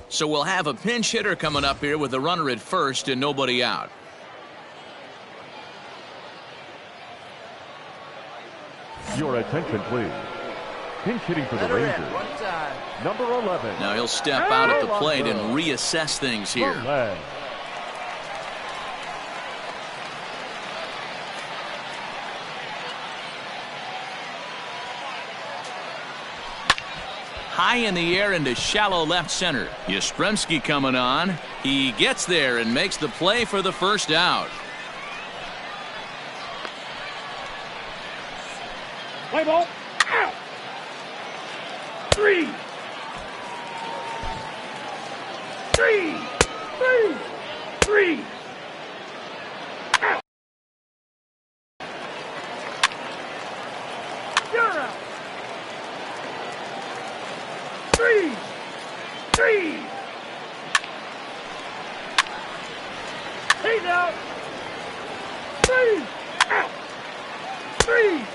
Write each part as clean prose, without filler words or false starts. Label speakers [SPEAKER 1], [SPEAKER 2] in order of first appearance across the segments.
[SPEAKER 1] So we'll have a pinch hitter coming up here with a runner at first and nobody out.
[SPEAKER 2] Your attention, please. Pinch hitting for the Rangers, number 11.
[SPEAKER 1] Now he'll step out at the plate and reassess things here. High in the air into shallow left center. Yastrzemski coming on. He gets there and makes the play for the first out.
[SPEAKER 3] Play ball. Out. 3. 3. 3. 3. Out. You're out. 3. 3. He's out. 3. Out. 3.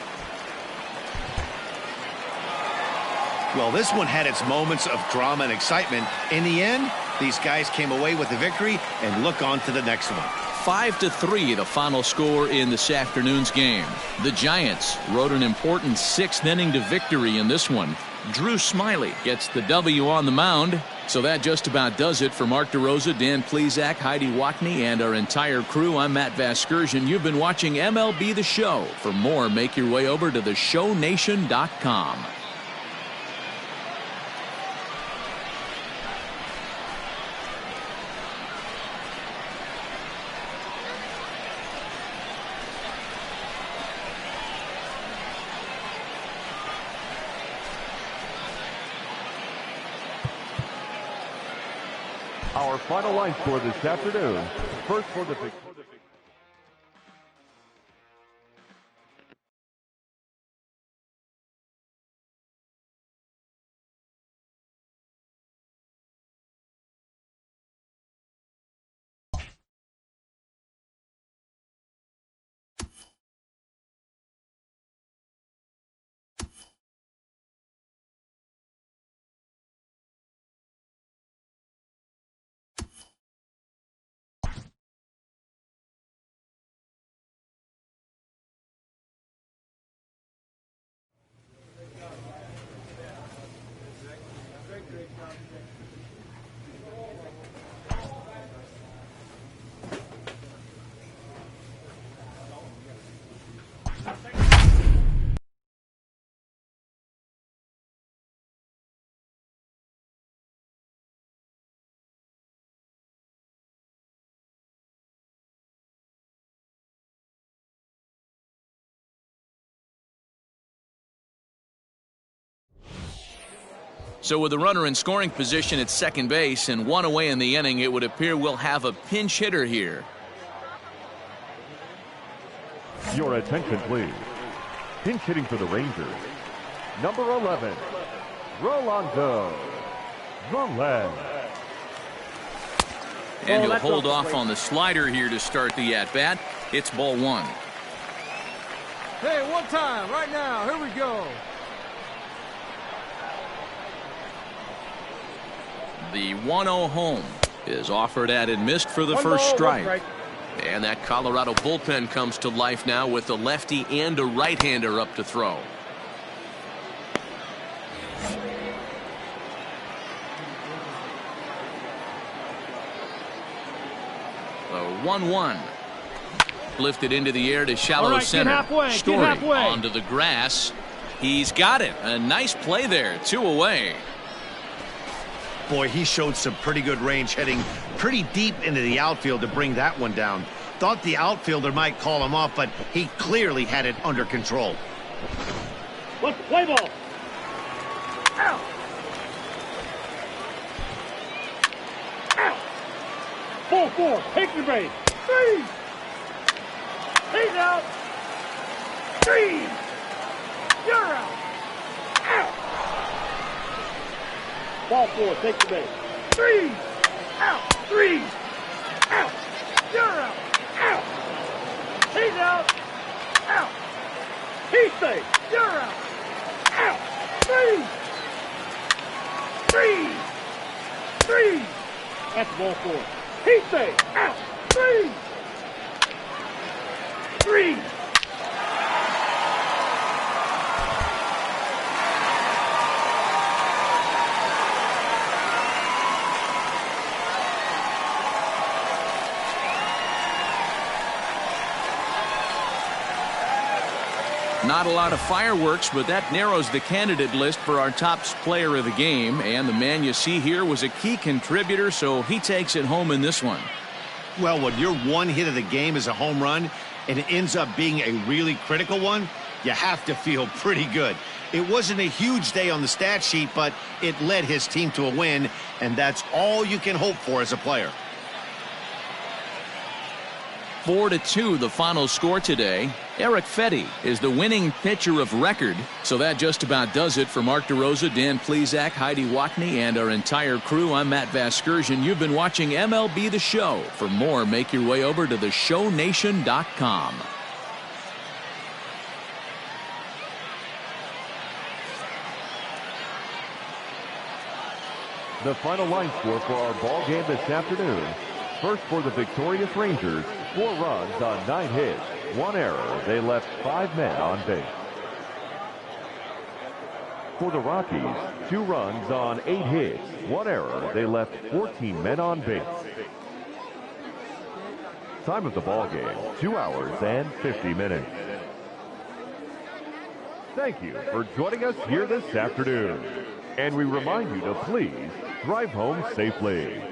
[SPEAKER 4] Well, this one had its moments of drama and excitement. In the end, these guys came away with the victory and look on to the next one.
[SPEAKER 1] 5-3 the final score in this afternoon's game. The Giants rode an important 6th inning to victory in this one. Drew Smiley gets the W on the mound. So that just about does it for Mark DeRosa, Dan Plesac, Heidi Watney, and our entire crew. I'm Matt Vasgersian. You've been watching MLB The Show. For more, make your way over to theshownation.com.
[SPEAKER 2] Our final line score this afternoon. First for the
[SPEAKER 1] So with a runner in scoring position at second base and one away in the inning, it would appear we'll have a pinch hitter here.
[SPEAKER 2] Your attention, please. Pinch hitting for the Rangers, number 11, Rolando Velez.
[SPEAKER 1] And he'll hold off on the slider here to start the at-bat. It's ball 1.
[SPEAKER 3] Hey, one time, right now. Here we go.
[SPEAKER 1] The 1-0 home is offered at and missed for the first strike. And that Colorado bullpen comes to life now with a lefty and a right-hander up to throw. The 1-1. Lifted into the air to shallow center. Story onto the grass. He's got it. A nice play there. 2 away.
[SPEAKER 4] Boy, he showed some pretty good range, heading pretty deep into the outfield to bring that one down. Thought the outfielder might call him off, but he clearly had it under control.
[SPEAKER 3] What's the play ball? Out. Out. Ball 4. Take the base. 3. He's out. 3. You're out. Out. Ball 4, take the base. 3. Out. 3. Out. You're out. Out. He's out. Out. He's safe. You're out. Out. 3. 3. Three. That's the ball four. He stays. Out. Three. Three.
[SPEAKER 1] Not a lot of fireworks, but that narrows the candidate list for our top player of the game. And the man you see here was a key contributor, so he takes it home in this one.
[SPEAKER 4] Well, when your one hit of the game is a home run and it ends up being a really critical one, you have to feel pretty good. It wasn't a huge day on the stat sheet, but it led his team to a win, and that's all you can hope for as a player.
[SPEAKER 1] 4-2 the final score today. Eric Fetty is the winning pitcher of record. So that just about does it for Mark DeRosa, Dan Plesac, Heidi Watney, and our entire crew. I'm Matt Vasgersian. You've been watching MLB The Show. For more, make your way over to theshownation.com.
[SPEAKER 2] The final line score for our ball game this afternoon. First for the victorious Rangers, 4 runs on 9 hits, 1 error. They left 5 men on base. For the Rockies, 2 runs on 8 hits, 1 error. They left 14 men on base. Time of the ball game, 2 hours and 50 minutes. Thank you for joining us here this afternoon. And we remind you to please drive home safely.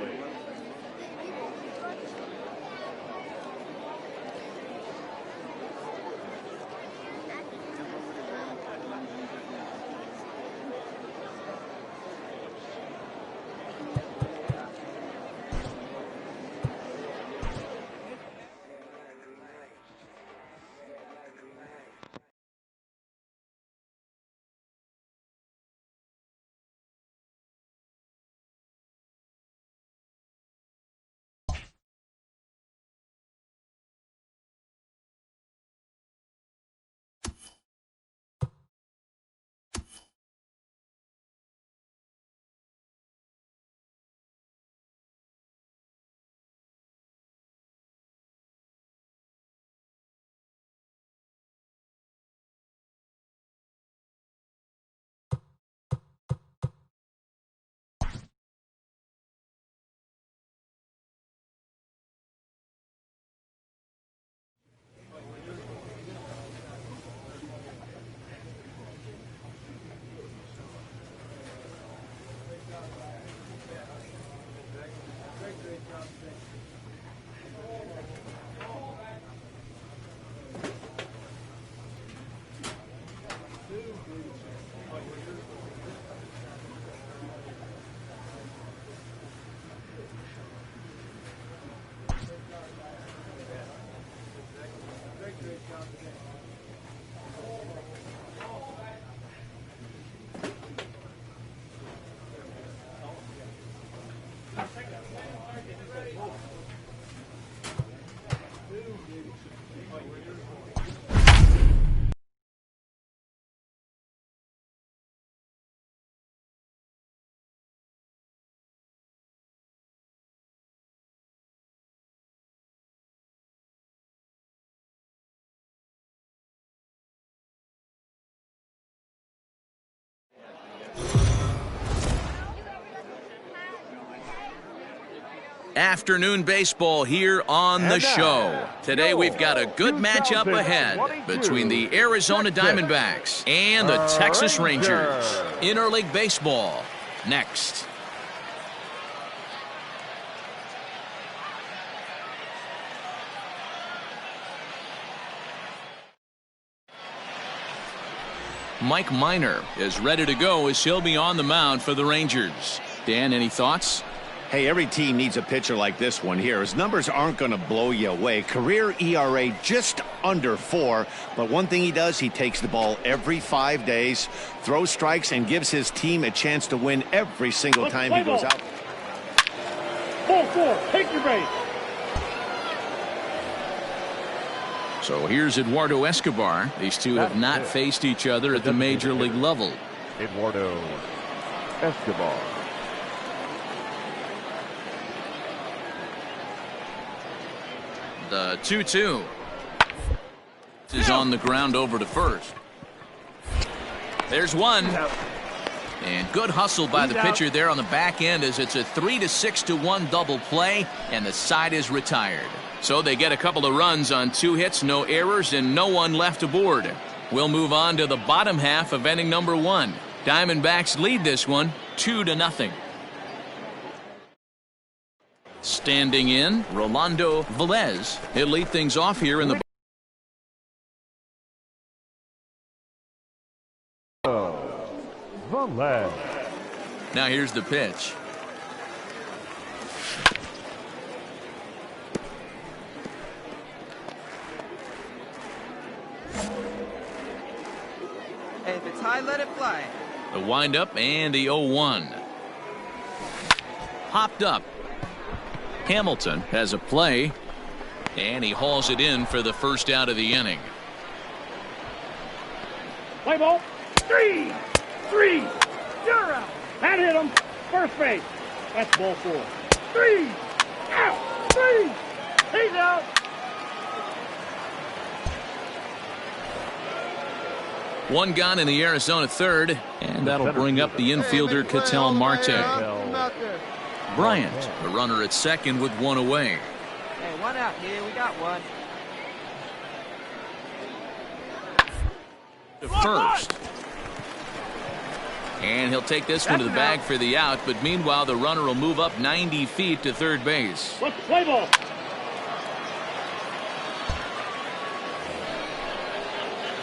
[SPEAKER 1] Afternoon baseball here on the show. Today we've got a good matchup ahead between the Arizona Diamondbacks and the Texas Rangers. Interleague baseball next. Mike Minor is ready to go as he'll be on the mound for the Rangers. Dan, any thoughts?
[SPEAKER 4] Hey, every team needs a pitcher like this one here. His numbers aren't going to blow you away. Career ERA just under 4. But one thing he does, he takes the ball every 5 days, throws strikes, and gives his team a chance to win every single time he goes out.
[SPEAKER 3] Ball 4, take your base.
[SPEAKER 1] So here's Eduardo Escobar. These two have not faced each other at the major league level.
[SPEAKER 2] Eduardo Escobar.
[SPEAKER 1] The 2-2 is on the ground over to first. There's one. And good hustle by the pitcher there on the back end as it's a 3-6-1 double play, and the side is retired. So they get a couple of runs on 2 hits, no errors, and no one left aboard. We'll move on to the bottom half of inning number 1. Diamondbacks lead this one 2-0. Standing in, Rolando Velez. He'll lead things off here in the
[SPEAKER 2] Velez.
[SPEAKER 1] Now here's the pitch.
[SPEAKER 5] Hey, if it's high, let it fly.
[SPEAKER 1] The windup and the 0-1. Hopped up. Hamilton has a play, and he hauls it in for the first out of the inning.
[SPEAKER 3] Play ball. 3. You're out. That hit him. First base. That's ball 4. 3. Out. 3. He's out.
[SPEAKER 1] One gone in the Arizona third, and that'll bring up the infielder Ketel Marte. Bryant, the runner at second with one away.
[SPEAKER 5] Hey, one out here. We got one.
[SPEAKER 1] To first. And he'll take this one to the bag for the out, but meanwhile the runner will move up 90 feet to third base.
[SPEAKER 3] Let's play ball.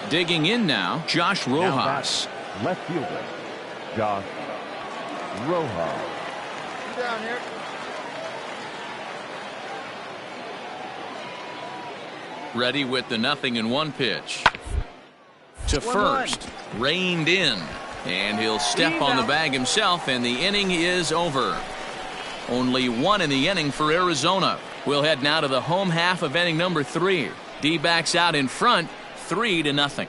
[SPEAKER 1] Digging in now, Josh Rojas.
[SPEAKER 2] Left fielder, Josh Rojas.
[SPEAKER 5] Down here.
[SPEAKER 1] Ready with the 0-1 pitch. To first. Reined in. And he'll step on the bag himself, and the inning is over. Only one in the inning for Arizona. We'll head now to the home half of inning number 3. D-backs out in front, 3-0.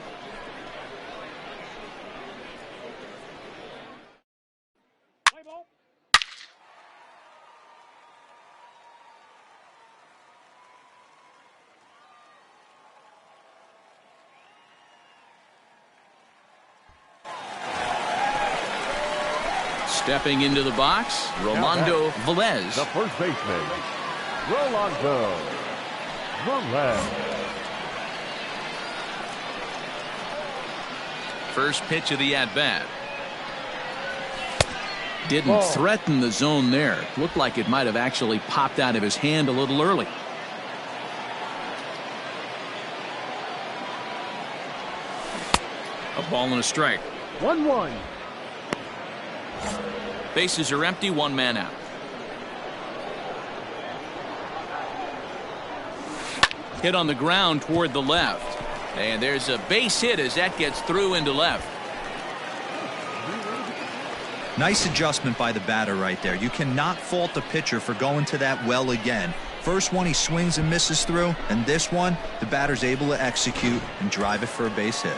[SPEAKER 1] Stepping into the box, Rolando Velez.
[SPEAKER 2] The first baseman, Rolando Velez.
[SPEAKER 1] First pitch of the at-bat. Didn't threaten the zone there. Looked like it might have actually popped out of his hand a little early. A ball and a strike.
[SPEAKER 3] 1-1.
[SPEAKER 1] Bases are empty, one man out. Hit on the ground toward the left. And there's a base hit as that gets through into left.
[SPEAKER 6] Nice adjustment by the batter right there. You cannot fault the pitcher for going to that well again. First one he swings and misses through, and this one the batter's able to execute and drive it for a base hit.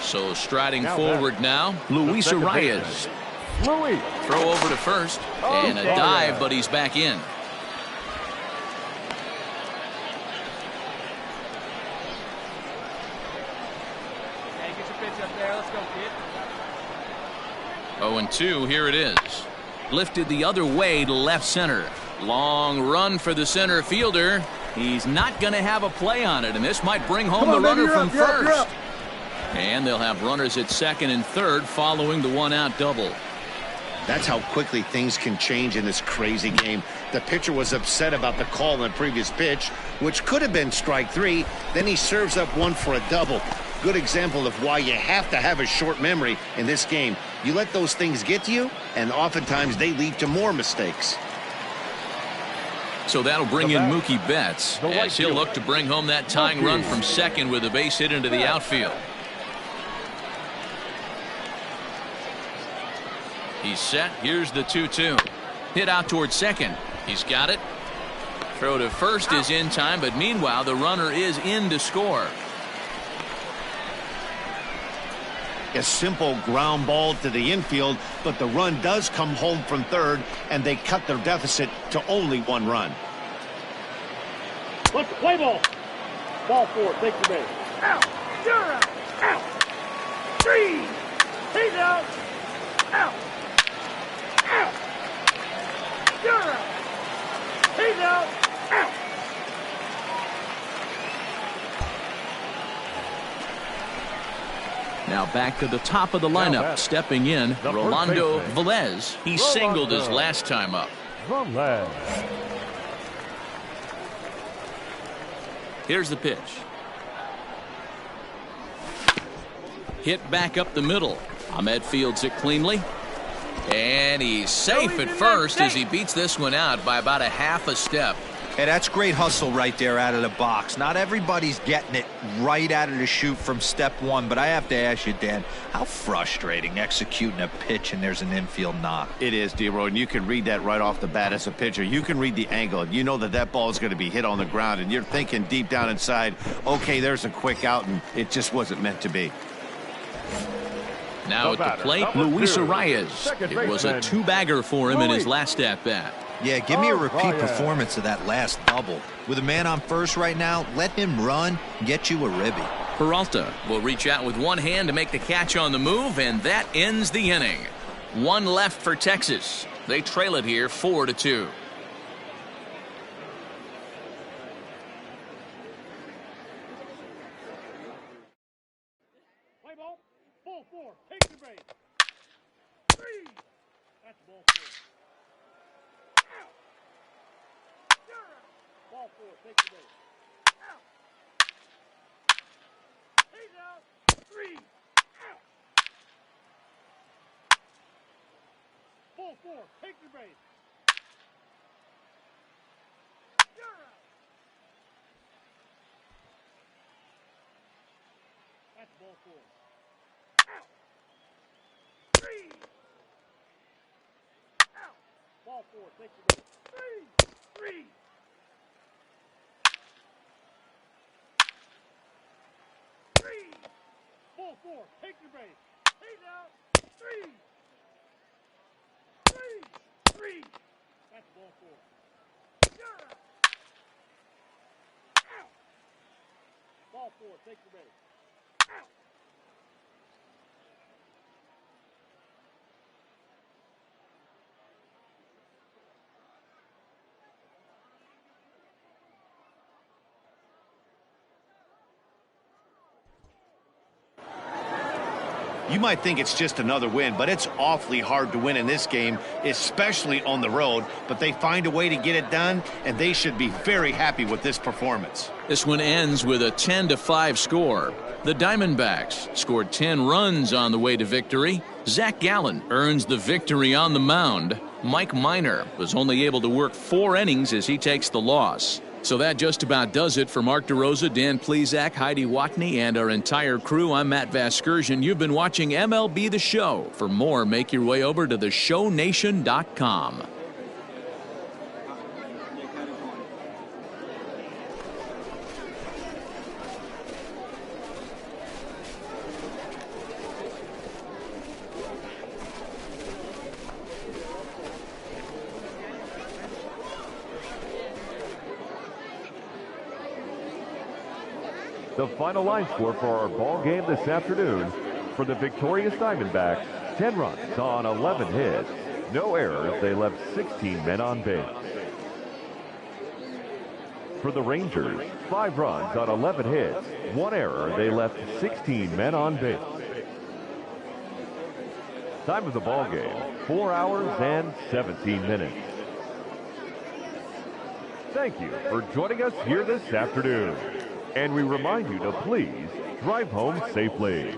[SPEAKER 1] So striding forward now, Luis Arias. Throw over to first, and a dive, but he's back in.
[SPEAKER 5] Hey, get your pitch up there. Let's go, kid.
[SPEAKER 1] 0-2, here it is. Lifted the other way to left center. Long run for the center fielder. He's not going to have a play on it, and this might bring home the runner from first. And they'll have runners at second and third following the one-out double.
[SPEAKER 4] That's how quickly things can change in this crazy game. The pitcher was upset about the call on the previous pitch, which could have been strike 3. Then he serves up one for a double. Good example of why you have to have a short memory in this game. You let those things get to you, and oftentimes they lead to more mistakes.
[SPEAKER 1] So that'll bring in Mookie Betts as he'll look to bring home that tying run from second with a base hit into the outfield. He's set. Here's the 2-2. Hit out towards second. He's got it. Throw to first is in time, but meanwhile the runner is in to score.
[SPEAKER 4] A simple ground ball to the infield, but the run does come home from third, and they cut their deficit to only 1 run.
[SPEAKER 3] Let's play ball. Ball 4, take the base. Out. You're out. Out. 3. He's out. Out. Out. You're out. He's out. Out.
[SPEAKER 1] Now back to the top of the lineup. Stepping in, Rolando Velez. He singled his last time up.
[SPEAKER 2] Velez.
[SPEAKER 1] Here's the pitch. Hit back up the middle. Ahmed fields it cleanly. And he's safe at first as he beats this one out by about a half a step.
[SPEAKER 6] Hey, that's great hustle right there out of the box. Not everybody's getting it right out of the chute from step one, but I have to ask you, Dan, how frustrating executing a pitch and there's an infield knock.
[SPEAKER 4] It is, D-Roy, and you can read that right off the bat as a pitcher. You can read the angle. You know that that ball is going to be hit on the ground, and you're thinking deep down inside, okay, there's a quick out, and it just wasn't meant to be.
[SPEAKER 1] Now at the plate, Luis Arias. It was a two-bagger for him in his last at-bat.
[SPEAKER 6] Yeah, give me a repeat performance of that last double. With a man on first right now, let him run, get you a ribby.
[SPEAKER 1] Peralta will reach out with one hand to make the catch on the move, and that ends the inning. One left for Texas. They trail it here 4-2.
[SPEAKER 3] Play ball. Ball 4, take the base. 3. That's ball 4. Out. You're out. Ball 4, take the base. Out. He's out. 3. Out. Ball 4, take the base. You're out. That's ball 4. Out. 3. Out. Ball 4, take the base. 3. 3. Ball 4, take the base. He's out. 3. 3. That's ball 4. You're out. Out. Ball 4, take the base. Out.
[SPEAKER 4] You might think it's just another win, but it's awfully hard to win in this game, especially on the road. But they find a way to get it done, and they should be very happy with this performance.
[SPEAKER 1] This one ends with a 10-5 score. The Diamondbacks scored 10 runs on the way to victory. Zach Gallen earns the victory on the mound. Mike Minor was only able to work 4 innings as he takes the loss. So that just about does it for Mark DeRosa, Dan Plesac, Heidi Watney, and our entire crew. I'm Matt Vasgersian. You've been watching MLB The Show. For more, make your way over to theshownation.com.
[SPEAKER 2] The final line score for our ball game this afternoon: for the victorious Diamondbacks, 10 runs on 11 hits. No errors. They left 16 men on base. For the Rangers, 5 runs on 11 hits. 1 error. They left 16 men on base. Time of the ball game, 4 hours and 17 minutes. Thank you for joining us here this afternoon. And we remind you to please drive home safely.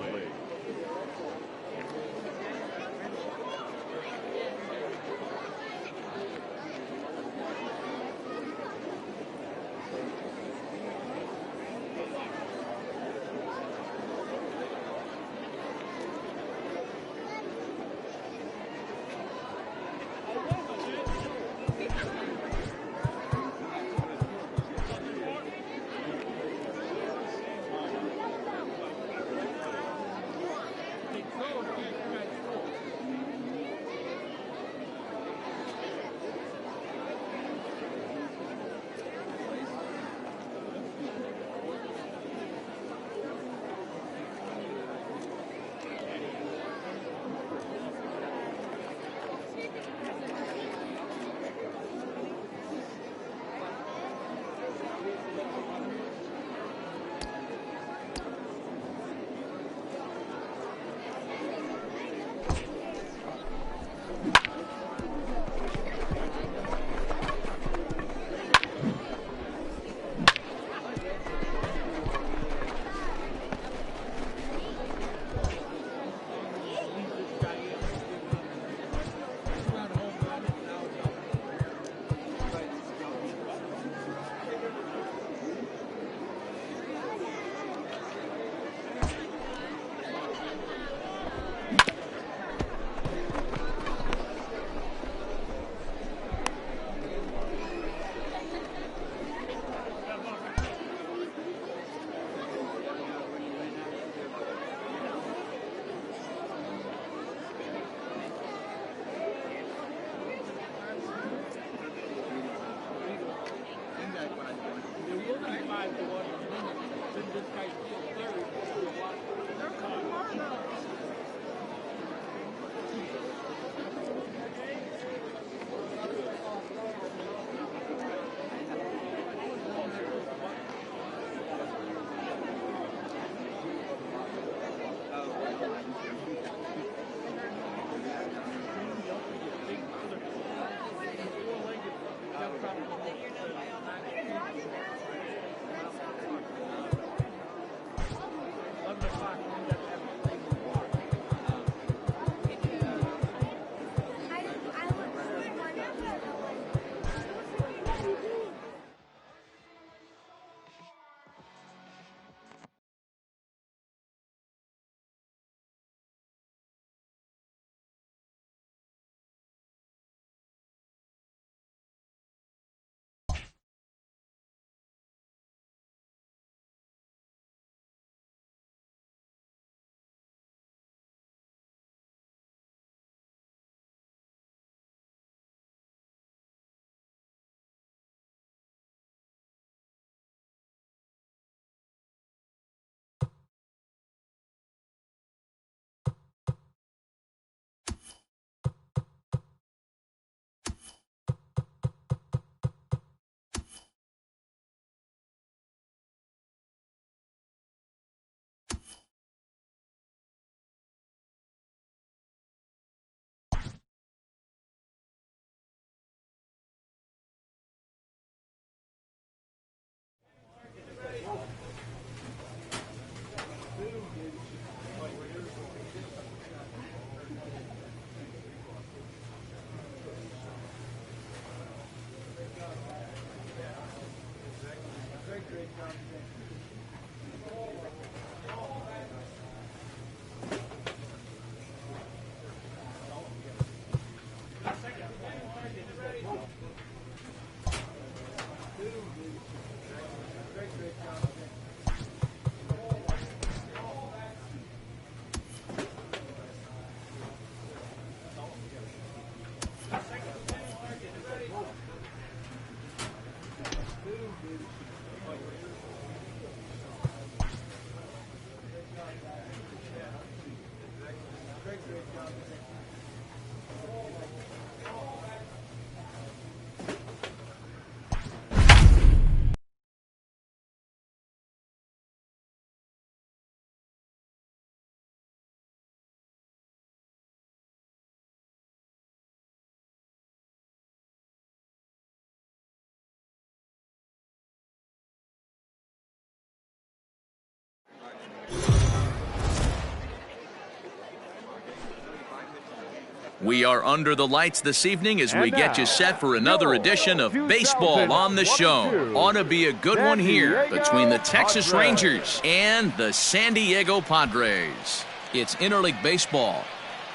[SPEAKER 1] We are under the lights this evening as we get you set for another edition of Baseball on the Show. Ought to be a good one here between the Texas Rangers and the San Diego Padres. It's interleague baseball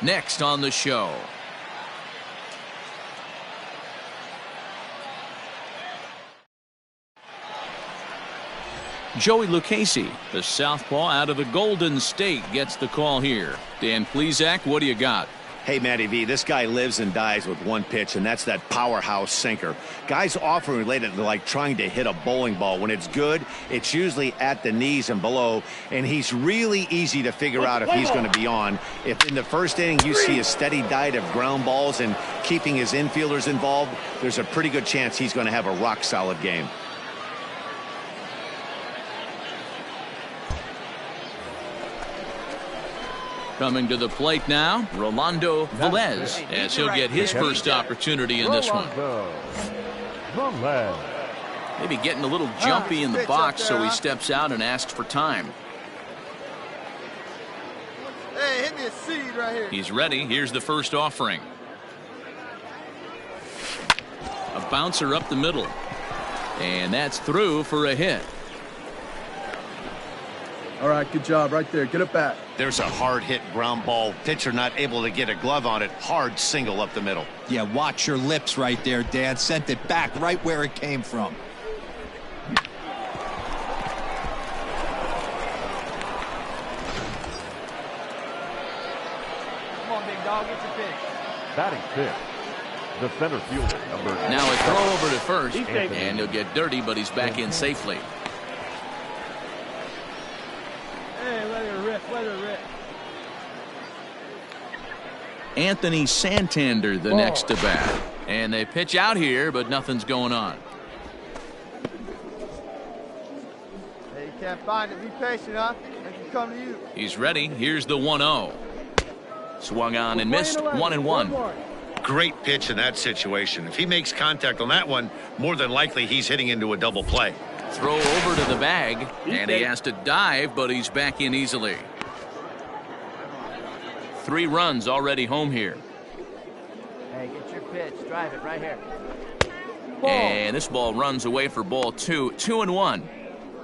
[SPEAKER 1] next on the show. Joey Lucchese, the southpaw out of the Golden State, gets the call here. Dan Plesac, what do you got?
[SPEAKER 4] Hey, Matty V, this guy lives and dies with one pitch, and that's that powerhouse sinker. Guys often relate it to like trying to hit a bowling ball. When it's good, it's usually at the knees and below, and he's really easy to figure out if he's going to be on. If in the first inning you see a steady diet of ground balls and keeping his infielders involved, there's a pretty good chance he's going to have a rock-solid game.
[SPEAKER 1] Coming to the plate now, Rolando Velez, as he'll get his first opportunity in this one. Maybe getting a little jumpy in the box, so he steps out and asks for time.
[SPEAKER 5] Hey, hit me a seed right here.
[SPEAKER 1] He's ready. Here's the first offering. A bouncer up the middle. And that's through for a hit.
[SPEAKER 7] All right, good job right there. Get it back.
[SPEAKER 4] There's a hard hit ground ball. Pitcher not able to get a glove on it. Hard single up the middle.
[SPEAKER 6] Yeah, watch your lips right there, Dan. Sent it back right where it came from.
[SPEAKER 5] Come on, big dog, get your pitch.
[SPEAKER 2] Batting fifth, the center fielder, number.
[SPEAKER 1] Now a throw over to first, and he'll get dirty, but he's back in safely.
[SPEAKER 5] Hey, let her rip, let her rip.
[SPEAKER 1] Anthony Santander the next to bat. And they pitch out here, but nothing's going on.
[SPEAKER 5] Hey, you can't find it. Be patient, huh? It can come to you.
[SPEAKER 1] He's ready. Here's the 1-0. Swung on and missed. 1-1.
[SPEAKER 4] Great pitch in that situation. If he makes contact on that one, more than likely he's hitting into a double play.
[SPEAKER 1] Throw over to the bag, and he has to dive, but he's back in easily. 3 runs already home here.
[SPEAKER 5] Hey, get your pitch. Drive it right here.
[SPEAKER 1] And this ball runs away for ball 2. 2-1.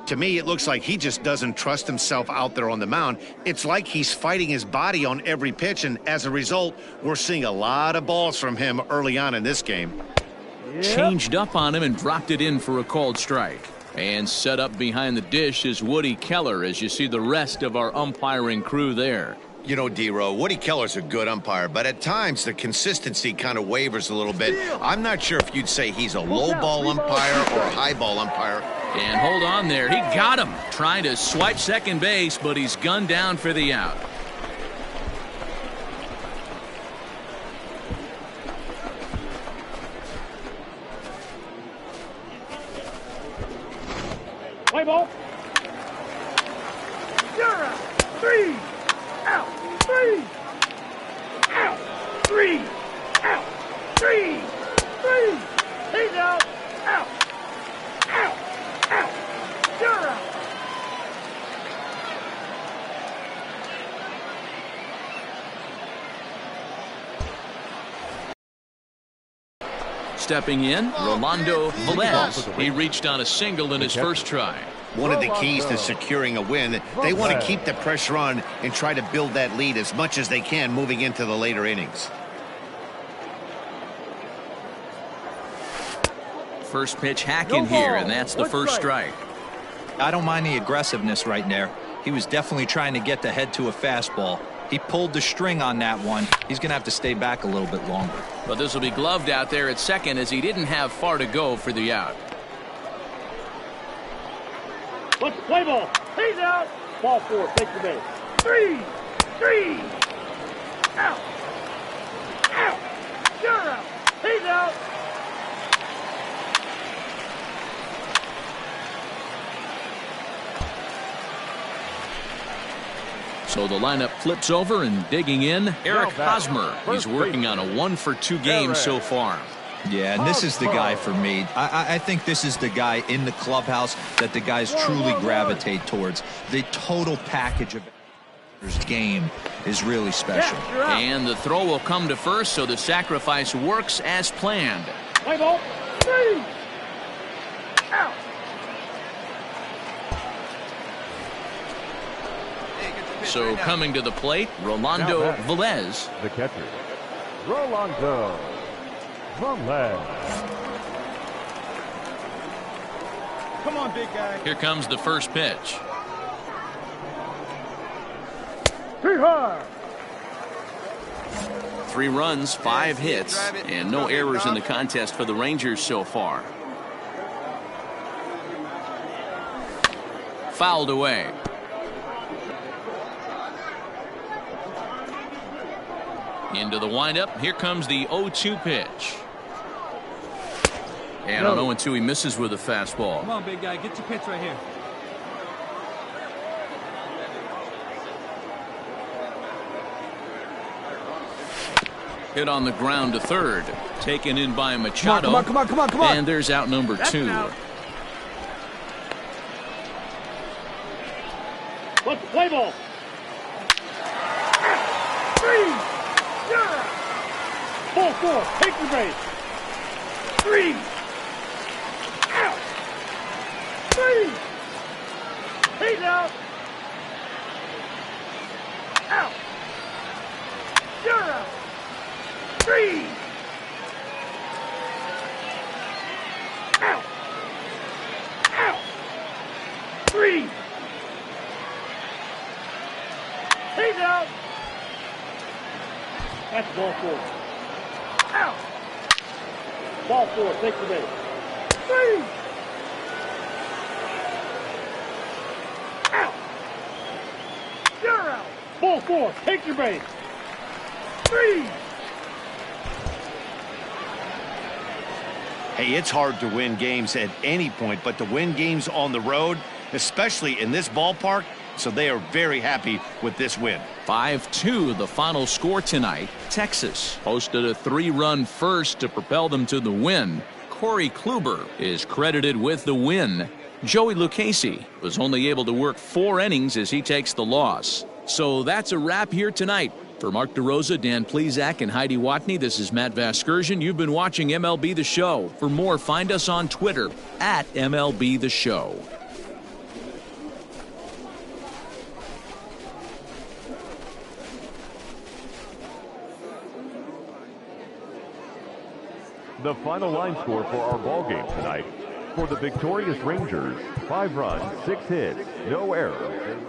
[SPEAKER 4] To me, it looks like he just doesn't trust himself out there on the mound. It's like he's fighting his body on every pitch, and as a result, we're seeing a lot of balls from him early on in this game.
[SPEAKER 1] Changed up on him and dropped it in for a called strike. And set up behind the dish is Woody Keller as you see the rest of our umpiring crew there.
[SPEAKER 4] You know, D-Row, Woody Keller's a good umpire, but at times the consistency kind of wavers a little bit. I'm not sure if you'd say he's a low ball umpire or a high ball umpire.
[SPEAKER 1] And hold on there. He got him. Trying to swipe second base, but he's gunned down for the out.
[SPEAKER 3] Play ball. You're out. 3 out. 3 out. 3 out. 3. He's out. Out. Out. You're out.
[SPEAKER 1] Stepping in, Rolando Velez. He reached on a single in his first try.
[SPEAKER 4] One of the keys to securing a win, they want to keep the pressure on and try to build that lead as much as they can moving into the later innings.
[SPEAKER 1] First pitch hacking here, and that's the first strike.
[SPEAKER 6] I don't mind the aggressiveness right there. He was definitely trying to get the head to a fastball. He pulled the string on that one. He's going to have to stay back a little bit longer.
[SPEAKER 1] But this will be gloved out there at second as he didn't have far to go for the out.
[SPEAKER 3] Let's play ball. He's out. Ball 4. Take the base. 3. Out. You're out. He's out.
[SPEAKER 1] So the lineup flips over and digging in, Eric Hosmer. He's working on a 1-for-2 game so far.
[SPEAKER 6] Yeah, and this is the guy for me. I think this is the guy in the clubhouse that the guys truly gravitate towards. The total package of game is really special.
[SPEAKER 5] Yeah, you're out.
[SPEAKER 1] And the throw will come to first, so the sacrifice works as planned.
[SPEAKER 3] Play ball. 3. Out.
[SPEAKER 1] So coming to the plate, Rolando
[SPEAKER 2] Now back.
[SPEAKER 1] Velez.
[SPEAKER 2] The catcher, Rolando Velez.
[SPEAKER 5] Come on, big guy.
[SPEAKER 1] Here comes the first pitch.
[SPEAKER 3] 3 high.
[SPEAKER 1] 3 runs, 5 hits, and no errors in the contest for the Rangers so far. Fouled away. Into the windup. Here comes the 0-2 pitch. And on 0-2, he misses with a fastball.
[SPEAKER 8] Come on, big guy. Get your pitch right here.
[SPEAKER 1] Hit on the ground to third. Taken in by Machado.
[SPEAKER 7] Come on.
[SPEAKER 1] And there's out number 2.
[SPEAKER 3] Let's play ball. 3. You're out. Ball 4. Take your base. 3. Out. 3. He's out. Out. You're out. 3. Out. Out. 3. He's out. That's ball 4. Out. Ball 4. Take the base. 3. Out. You're out. Ball 4. Take your base. 3.
[SPEAKER 4] Hey, it's hard to win games at any point, but to win games on the road, especially in this ballpark, so they are very happy with this win.
[SPEAKER 1] 5-2 the final score tonight. Texas posted a 3-run first to propel them to the win. Corey Kluber is credited with the win. Joey Lucchesi was only able to work 4 innings as he takes the loss. So that's a wrap here tonight. For Mark DeRosa, Dan Plesac, and Heidi Watney, this is Matt Vasgersian. You've been watching MLB The Show. For more, find us on Twitter at MLB The Show.
[SPEAKER 2] The final line score for our ball game tonight. For the victorious Rangers, 5 runs, 6 hits, no errors.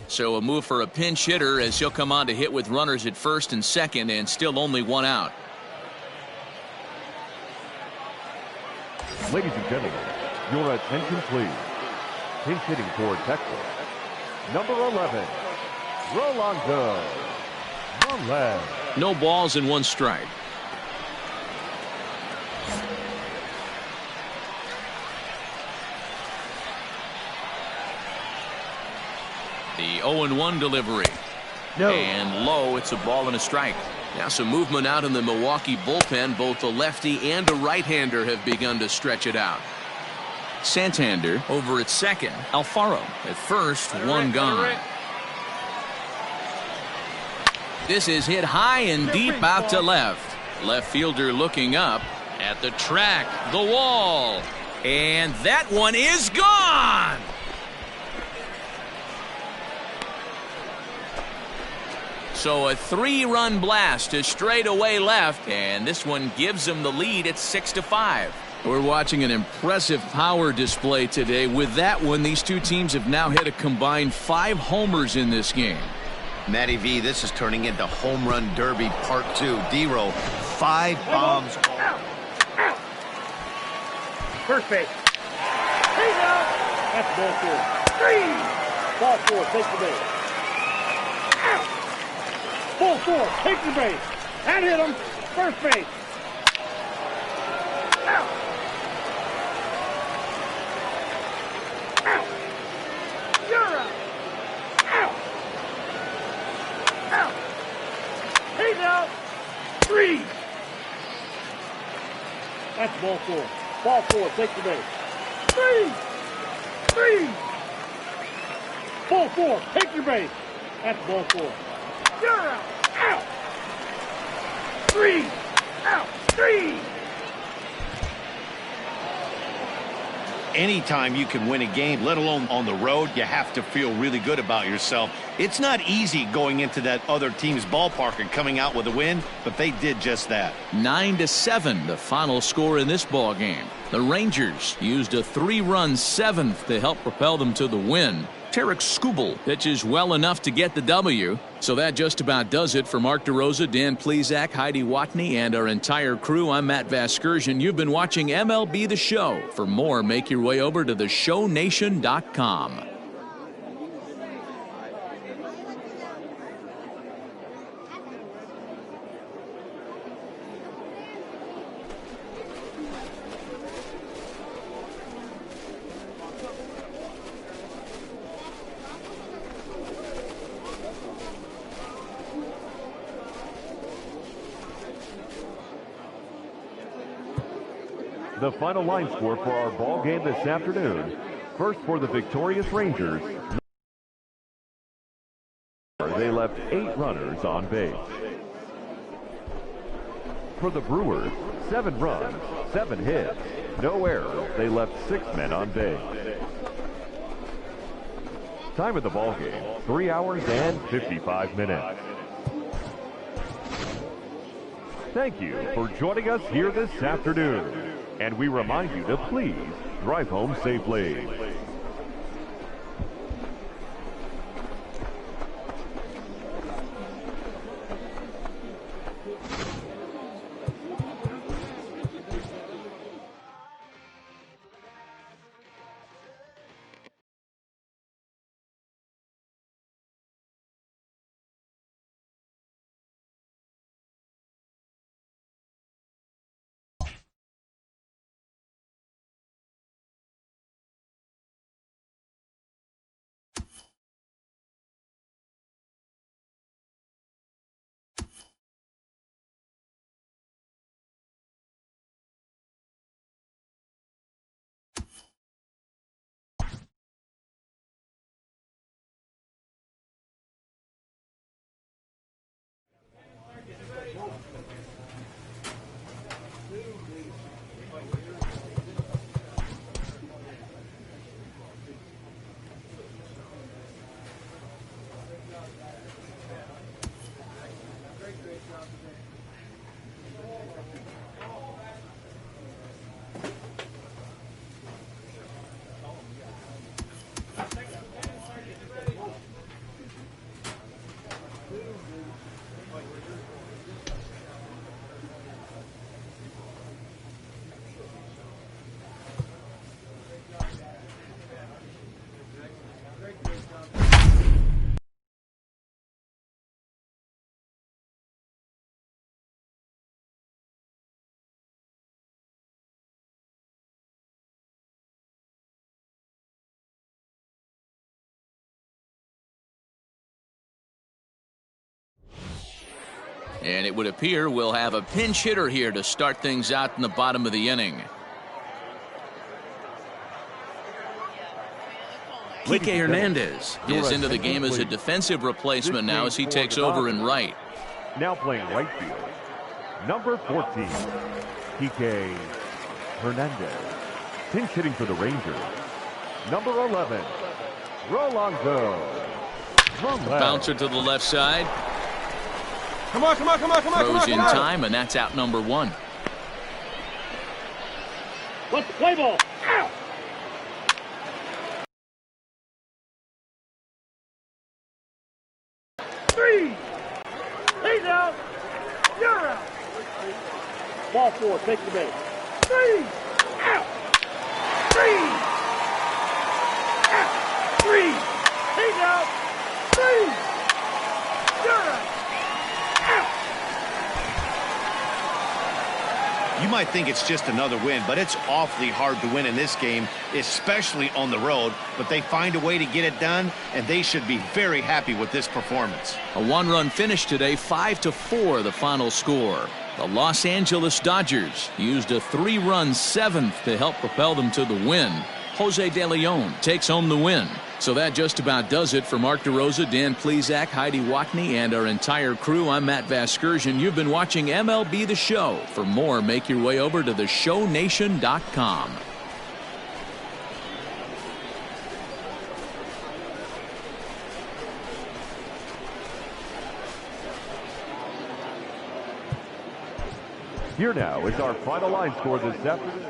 [SPEAKER 1] So a move for a pinch hitter as he'll come on to hit with runners at first and second and still only one out.
[SPEAKER 2] Ladies and gentlemen, your attention please. Pinch hitting for Texas. Number 11, Rolando Monlez.
[SPEAKER 1] No balls and one strike. The 0-1 delivery.
[SPEAKER 5] No.
[SPEAKER 1] And low, it's a ball and a strike. Now some movement out in the Milwaukee bullpen. Both a lefty and a right-hander have begun to stretch it out. Santander over at second. Alfaro at first, one gone. This is hit high and deep out to left. Left fielder looking up at the track, the wall. And that one is gone. So a 3-run blast to straightaway left, and this one gives them the lead at 6-5. We're watching an impressive power display today. With that one, these two teams have now hit a combined 5 homers in this game.
[SPEAKER 4] Matty V, this is turning into home run derby part 2. D-Row, 5 bombs.
[SPEAKER 3] First base. He's out. That's ball 4. 3. Ball 4. Take the base. Out. Ball 4. Take the base. That hit him. First base. Out. Out. You're out. Out. Out. He's out. 3. That's ball 4. Ball 4. Take the base. 3. 3. Ball 4. Take your base. That's ball 4. You're out. Out. 3. Out. 3.
[SPEAKER 4] Anytime you can win a game, let alone on the road, you have to feel really good about yourself. It's not easy going into that other team's ballpark and coming out with a win, but they did just that.
[SPEAKER 1] 9-7, the final score in this ball game. The Rangers used a 3-run 7th to help propel them to the win. Tarek Skubal pitches well enough to get the W. So that just about does it for Mark DeRosa, Dan Plesac, Heidi Watney, and our entire crew. I'm Matt Vasgersian. You've been watching MLB The Show. For more, make your way over to theshownation.com.
[SPEAKER 2] The final line score for our ball game this afternoon. First for the victorious Rangers. They left 8 runners on base. For the Brewers, 7 runs, 7 hits, no errors. They left 6 men on base. Time of the ball game, 3 hours and 55 minutes. Thank you for joining us here this afternoon. And we remind you to please drive home safely.
[SPEAKER 1] And it would appear we'll have a pinch hitter here to start things out in the bottom of the inning. Kike Hernandez is into the game as a defensive replacement now as he takes over in right.
[SPEAKER 2] Now playing right field, number 14, Kike Hernandez. Pinch hitting for the Rangers, number 11, Rolando.
[SPEAKER 1] Bouncer to the left side.
[SPEAKER 3] Come on.
[SPEAKER 1] Throws in time, and that's out number 1.
[SPEAKER 3] Let's play ball. Out. Three. He's out. You're out. Ball 4. Take the base. 3. Out. 3. Out. 3. He's out. 3. You're out.
[SPEAKER 4] You might think it's just another win, but it's awfully hard to win in this game, especially on the road. But they find a way to get it done, and they should be very happy with this performance.
[SPEAKER 1] A 1-run finish today, 5-4 the final score. The Los Angeles Dodgers used a 3-run 7th to help propel them to the win. Jose De Leon takes home the win. So that just about does it for Mark DeRosa, Dan Plesac, Heidi Watney, and our entire crew. I'm Matt Vasgersian. You've been watching MLB The Show. For more, make your way over to theshownation.com.
[SPEAKER 2] Here now is our final line score this afternoon.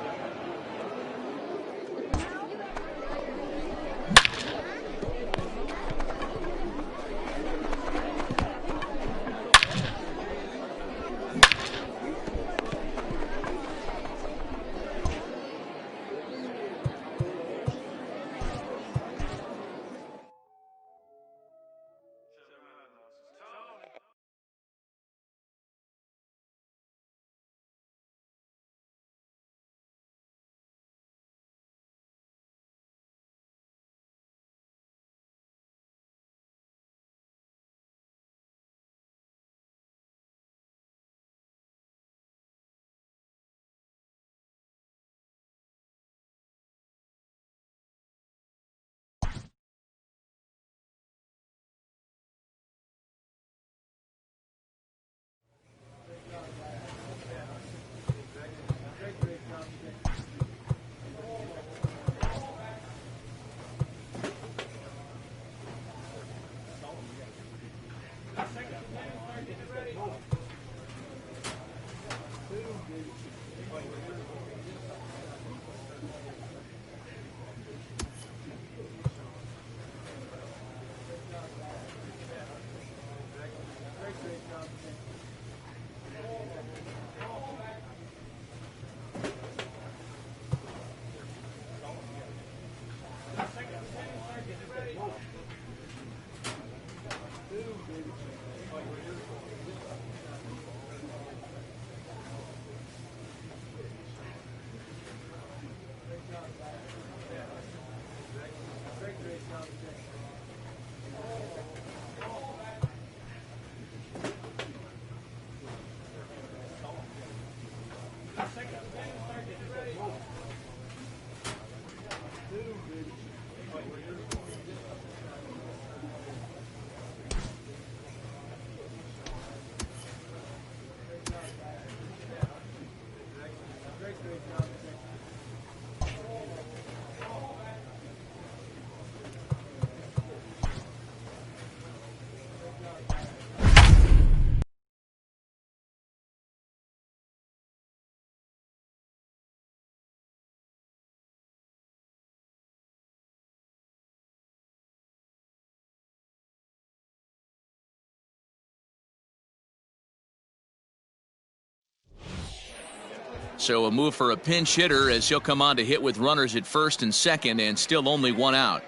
[SPEAKER 1] So a move for a pinch hitter as he'll come on to hit with runners at first and second and still only 1 out.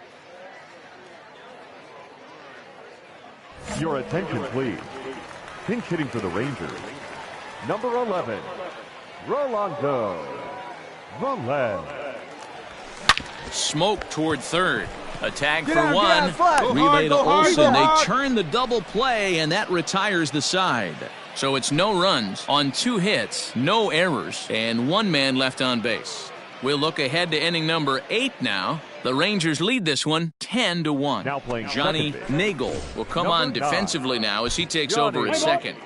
[SPEAKER 2] Your attention, please. Pinch hitting for the Rangers, number 11, Rolando.
[SPEAKER 1] Smoke toward third. A tag
[SPEAKER 5] Get
[SPEAKER 1] for
[SPEAKER 5] out,
[SPEAKER 1] 1.
[SPEAKER 5] get out, flag.
[SPEAKER 1] Relay to
[SPEAKER 5] Go hard,
[SPEAKER 1] Olsen.
[SPEAKER 5] go
[SPEAKER 1] They
[SPEAKER 5] hard.
[SPEAKER 1] turn the double play, and that retires the side. So it's no runs on 2 hits, no errors, and 1 man left on base. We'll look ahead to inning number 8 now. The Rangers lead this one 10-1.
[SPEAKER 2] Now playing
[SPEAKER 1] Johnny
[SPEAKER 2] second base.
[SPEAKER 1] Nagel will come
[SPEAKER 2] Number
[SPEAKER 1] on defensively
[SPEAKER 2] 9.
[SPEAKER 1] now as he takes
[SPEAKER 2] Johnny.
[SPEAKER 1] over at second.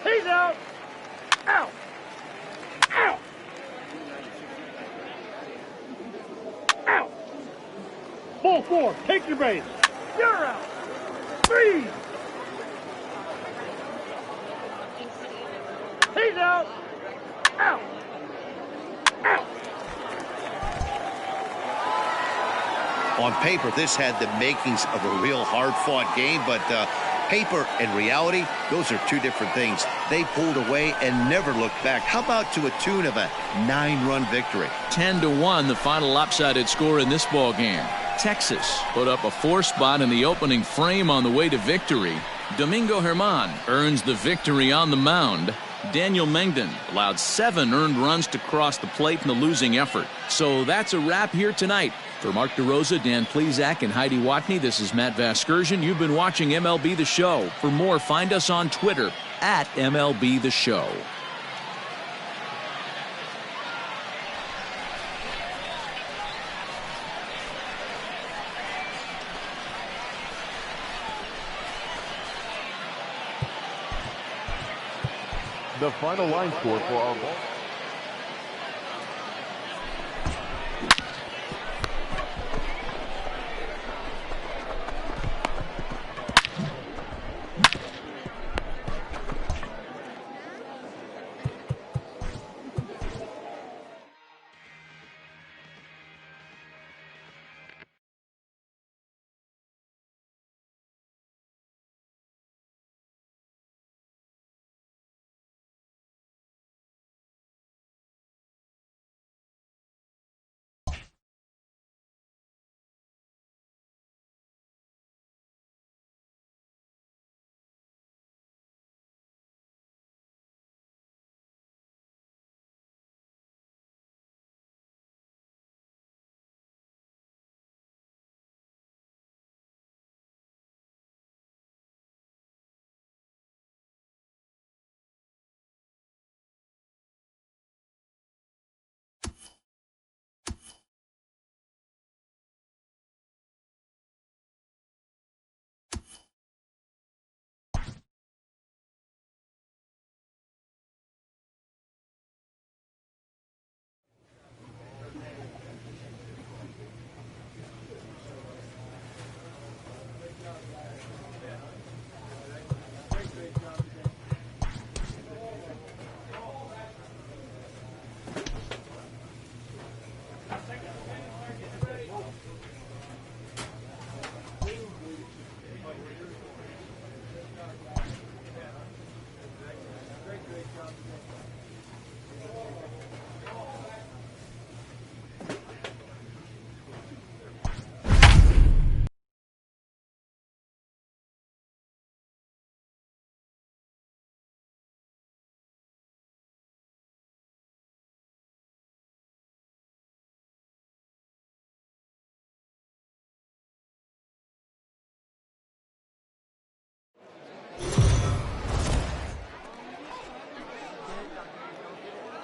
[SPEAKER 3] He's out. Out. Out. Out. Ball 4. Take your base. You're out. 3. He's out. Out. Out.
[SPEAKER 4] On paper, this had the makings of a real hard-fought game, but paper and reality, those are 2 different things. They pulled away and never looked back. How about to a tune of a 9-run victory?
[SPEAKER 1] 10-1, the final lopsided score in this ball game. Texas put up a 4 spot in the opening frame on the way to victory. Domingo Germán earns the victory on the mound. Daniel Mengden allowed 7 earned runs to cross the plate in the losing effort. So that's a wrap here tonight. For Mark DeRosa, Dan Plesac, and Heidi Watney, this is Matt Vasgersian. You've been watching MLB The Show. For more, find us on Twitter at MLB The Show.
[SPEAKER 2] The final line score for our ball.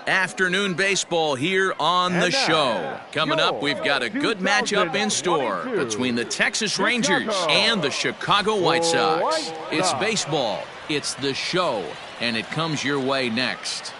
[SPEAKER 1] Afternoon baseball here on the show. Coming up, we've got a good matchup in store between the Texas Rangers and the Chicago White Sox. It's baseball, it's the show, and it comes your way next.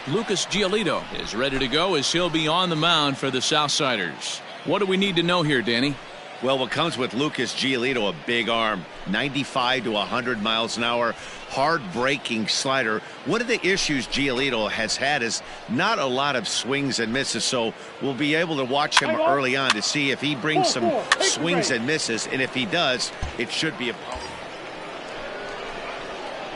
[SPEAKER 1] Lucas Giolito is ready to go as he'll be on the mound for the Southsiders. What do we need to know here, Danny?
[SPEAKER 4] Well, what comes with Lucas Giolito, a big arm, 95 to 100 miles an hour, hard-breaking slider. One of the issues Giolito has had is not a lot of swings and misses, so we'll be able to watch him early on to see if he brings some swings and misses, and if he does, it should be a problem.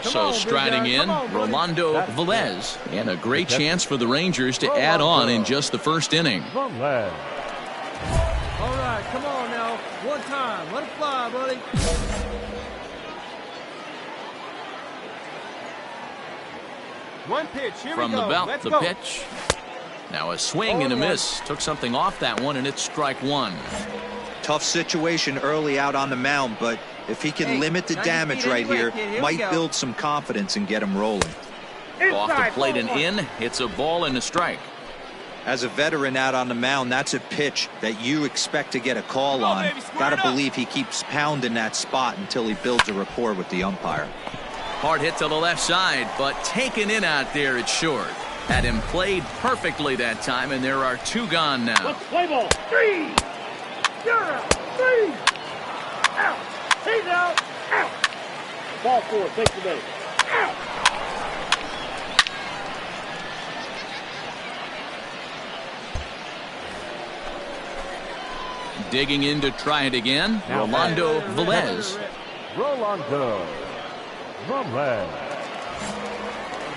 [SPEAKER 1] So striding in, Rolando Velez, and a great chance for the Rangers to add on in just the first inning.
[SPEAKER 3] All right, come on now. One time. Let it fly, buddy.
[SPEAKER 5] One pitch. Here
[SPEAKER 1] From
[SPEAKER 5] we go.
[SPEAKER 1] the belt,
[SPEAKER 5] Let's
[SPEAKER 1] the
[SPEAKER 5] go.
[SPEAKER 1] pitch. Now a swing and a miss. Took something off that one, and it's strike one.
[SPEAKER 6] Tough situation early out on the mound, but if he can limit the damage right here, might build some confidence and get him rolling.
[SPEAKER 1] Off the plate and in. It's a ball and a strike.
[SPEAKER 6] As a veteran out on the mound, that's a pitch that you expect to get a call on. Got to believe he keeps pounding that spot until he builds a rapport with the umpire.
[SPEAKER 1] Hard hit to the left side, but taken in out there, it's short. Had him played perfectly that time, and there are two gone now.
[SPEAKER 3] Let's play ball. 3. You're out. 3. Out. He's out. Out. Ball 4. Take the base. Out.
[SPEAKER 1] Digging in to try it again, Rolando Velez.
[SPEAKER 2] Rolando Velez.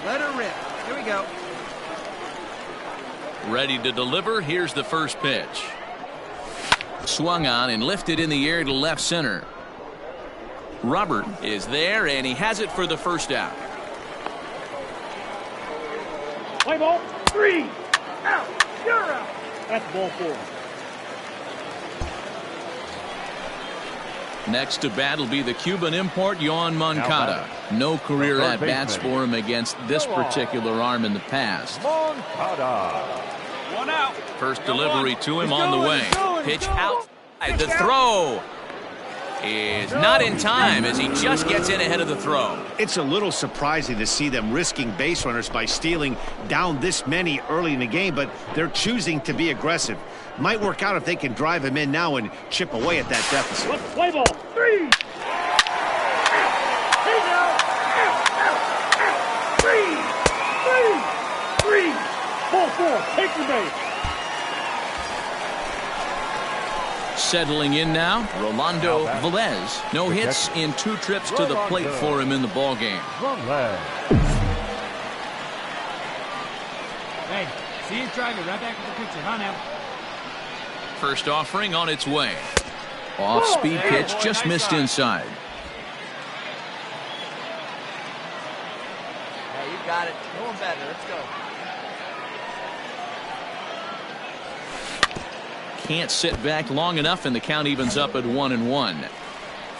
[SPEAKER 8] Let her rip. Here we go.
[SPEAKER 1] Ready to deliver. Here's the first pitch. Swung on and lifted in the air to left center. Robert is there, and he has it for the first out.
[SPEAKER 3] Play ball. 3. Out. You're out. That's ball 4.
[SPEAKER 1] Next to bat will be the Cuban import, Yohan Moncada. No career at-bats for him against this particular arm in the past.
[SPEAKER 2] Moncada.
[SPEAKER 3] 1 out.
[SPEAKER 1] First delivery to him on the way. Pitch out. The throw is not in time as he just gets in ahead of the throw.
[SPEAKER 4] It's a little surprising to see them risking base runners by stealing down this many early in the game, but they're choosing to be aggressive. Might work out if they can drive him in now and chip away at that deficit.
[SPEAKER 3] Let's play ball. 3. Out. He's out. Out. 3. 3. 3. Ball 4. Take the base.
[SPEAKER 1] Settling in now, Rolando Velez. No hits in 2 trips to the plate for him in the ballgame.
[SPEAKER 8] Hey, see you driving right back to the picture, huh now?
[SPEAKER 1] First offering on its way. Off-speed pitch, just missed inside.
[SPEAKER 5] Hey, you got it. Going better. Let's go.
[SPEAKER 1] Can't sit back long enough, and the count evens up at 1-1.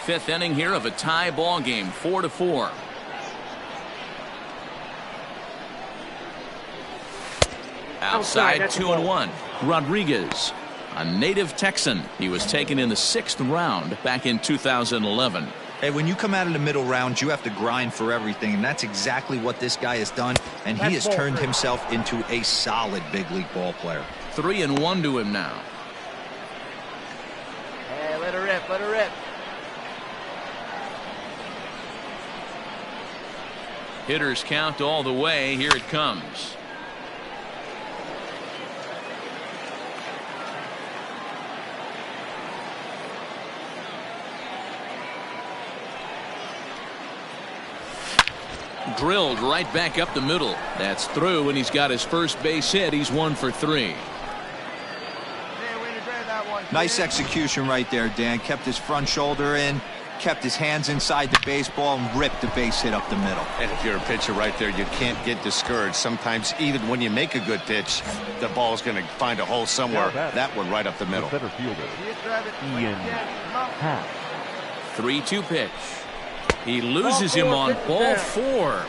[SPEAKER 1] 5th inning here of a tie ball game, 4-4. Outside, 2-1. Rodriguez, a native Texan. He was taken in the 6th round back in 2011.
[SPEAKER 6] Hey, when you come out of the middle round, you have to grind for everything, and that's exactly what this guy has done, and he has turned himself into a solid big league ball player.
[SPEAKER 1] 3-1 to him now.
[SPEAKER 5] Hey, let her rip. Let her rip.
[SPEAKER 1] Hitters count all the way. Here it comes. Drilled right back up the middle. That's through, and he's got his first base hit. He's 1 for 3.
[SPEAKER 6] Nice execution right there, Dan. Kept his front shoulder in, kept his hands inside the baseball, and ripped the base hit up the middle.
[SPEAKER 4] And if you're a pitcher right there, you can't get discouraged. Sometimes even when you make a good pitch, the ball's going to find a hole somewhere. That one right up the middle.
[SPEAKER 2] Center fielder, Ian Happ.
[SPEAKER 1] 3-2 pitch. He loses him on ball 4.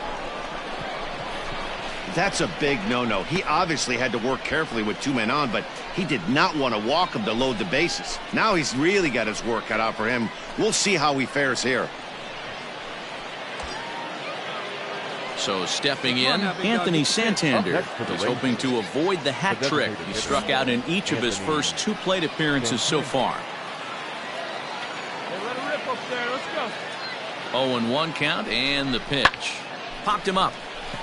[SPEAKER 4] That's a big no-no. He obviously had to work carefully with 2 men on, but he did not want to walk him to load the bases. Now he's really got his work cut out for him. We'll see how he fares here.
[SPEAKER 1] So stepping in, Anthony Santander is hoping to avoid the hat trick. He struck out in each of his first 2 plate appearances so far.
[SPEAKER 3] Hey, let her rip up there. Let's go.
[SPEAKER 1] 0-1 count, and the pitch. Popped him up.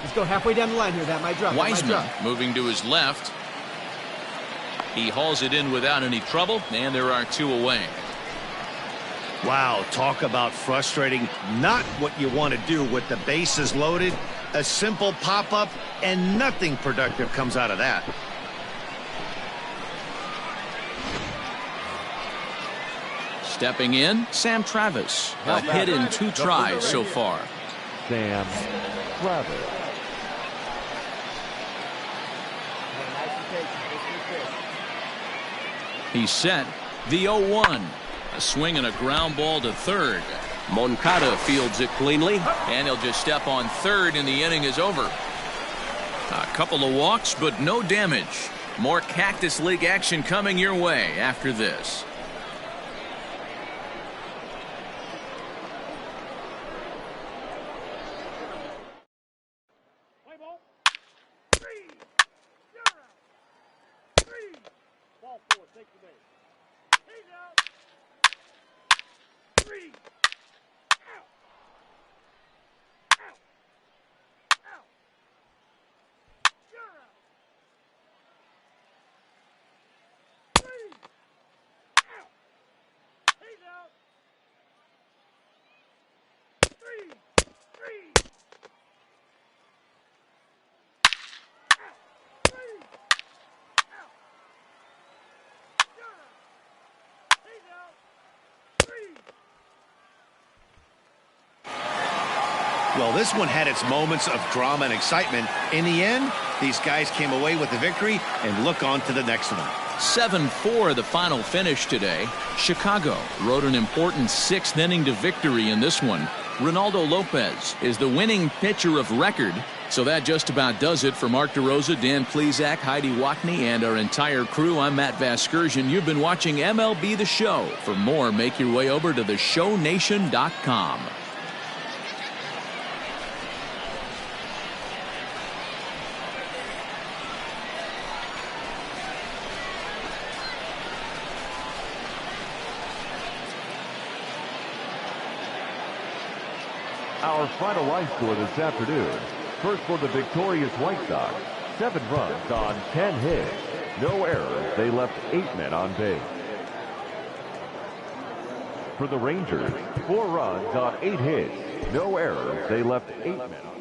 [SPEAKER 8] Let's go halfway down the line here. That might drop.
[SPEAKER 1] Wiseman moving to his left. He hauls it in without any trouble, and there are 2 away.
[SPEAKER 4] Wow, talk about frustrating. Not what you want to do with the bases loaded. A simple pop-up, and nothing productive comes out of that.
[SPEAKER 1] Stepping in, Sam Travis. A hit in 2 tries so far.
[SPEAKER 2] Sam Travis.
[SPEAKER 1] He's set. The 0-1. A swing and a ground ball to third. Moncada fields it cleanly, and he'll just step on third, and the inning is over. A couple of walks, but no damage. More Cactus League action coming your way after this.
[SPEAKER 3] Play ball. 3. You're out. 3. Ball 4. Take the base. He's out. 3. Out. Out. Out. You're out. 3. Out. He's out. 3. 3.
[SPEAKER 4] Well, this one had its moments of drama and excitement. In the end, these guys came away with the victory and look on to the next one.
[SPEAKER 1] 7-4 the final finish today. Chicago rode an important 6th inning to victory in this one. Ronaldo Lopez is the winning pitcher of record. So that just about does it for Mark DeRosa, Dan Plesac, Heidi Watney, and our entire crew. I'm Matt Vasgersian. You've been watching MLB The Show. For more, make your way over to theshownation.com.
[SPEAKER 2] Our final line score this afternoon. First for the victorious White Sox, 7 runs on 10 hits. No errors. They left 8 men on base. For the Rangers, 4 runs on 8 hits. No errors. They left 8 men on base.